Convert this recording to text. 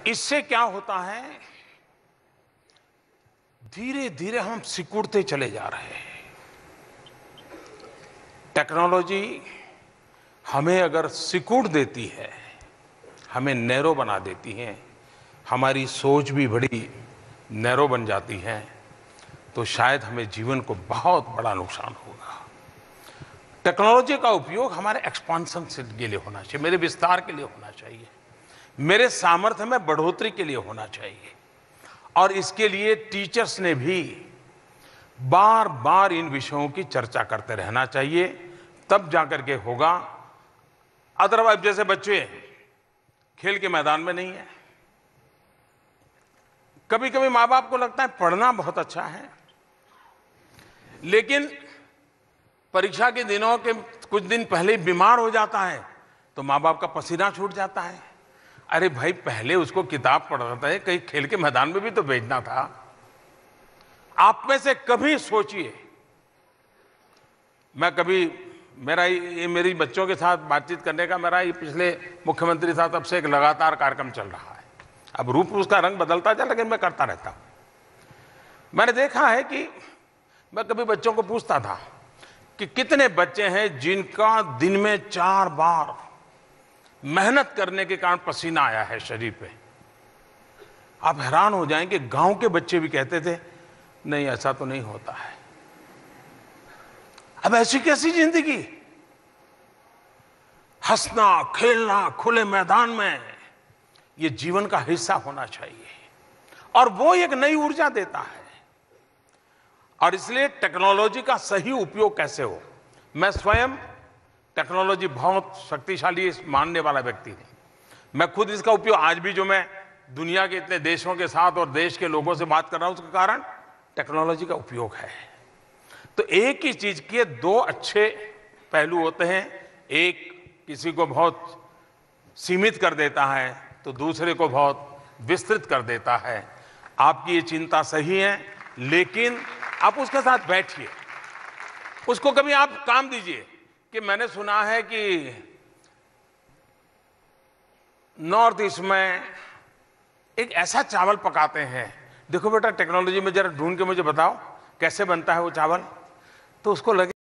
इससे क्या होता है, धीरे धीरे हम सिकुड़ते चले जा रहे हैं। टेक्नोलॉजी हमें अगर सिकुड़ देती है, हमें नैरो बना देती है, हमारी सोच भी बड़ी नैरो बन जाती है, तो शायद हमें जीवन को बहुत बड़ा नुकसान होगा। टेक्नोलॉजी का उपयोग हमारे एक्सपांशन के लिए होना चाहिए, मेरे विस्तार के लिए होना चाहिए, मेरे सामर्थ्य में बढ़ोतरी के लिए होना चाहिए। और इसके लिए टीचर्स ने भी बार बार इन विषयों की चर्चा करते रहना चाहिए, तब जाकर के होगा। अदरवाइज जैसे बच्चे खेल के मैदान में नहीं है, कभी कभी माँ बाप को लगता है पढ़ना बहुत अच्छा है, लेकिन परीक्षा के दिनों के कुछ दिन पहले ही बीमार हो जाता है तो माँ बाप का पसीना छूट जाता है। अरे भाई, पहले उसको किताब पढ़ाता है, कहीं खेल के मैदान में भी तो भेजना था। आप में से कभी सोचिए, मैं कभी मेरी बच्चों के साथ बातचीत करने का मेरा ये पिछले मुख्यमंत्री साहब तब से एक लगातार कार्यक्रम चल रहा है। अब रूप उसका रंग बदलता जाए, लेकिन मैं करता रहता हूं। मैंने देखा है कि मैं कभी बच्चों को पूछता था कि कितने बच्चे हैं जिनका दिन में 4 बार मेहनत करने के कारण पसीना आया है शरीर पे। आप हैरान हो जाएंगे, गांव के बच्चे भी कहते थे नहीं, ऐसा तो नहीं होता है। अब ऐसी कैसी जिंदगी? हंसना खेलना खुले मैदान में, ये जीवन का हिस्सा होना चाहिए, और वो एक नई ऊर्जा देता है। और इसलिए टेक्नोलॉजी का सही उपयोग कैसे हो, मैं स्वयं टेक्नोलॉजी बहुत शक्तिशाली मानने वाला व्यक्ति हूं। मैं खुद इसका उपयोग आज भी, जो मैं दुनिया के इतने देशों के साथ और देश के लोगों से बात कर रहा हूं, उसका कारण टेक्नोलॉजी का उपयोग है। तो एक ही चीज के 2 अच्छे पहलू होते हैं, एक किसी को बहुत सीमित कर देता है तो दूसरे को बहुत विस्तृत कर देता है। आपकी ये चिंता सही है, लेकिन आप उसके साथ बैठिए, उसको कभी आप काम दीजिए कि मैंने सुना है कि नॉर्थ ईस्ट में एक ऐसा चावल पकाते हैं, देखो बेटा टेक्नोलॉजी में जरा ढूंढ के मुझे बताओ कैसे बनता है वो चावल। तो उसको लगे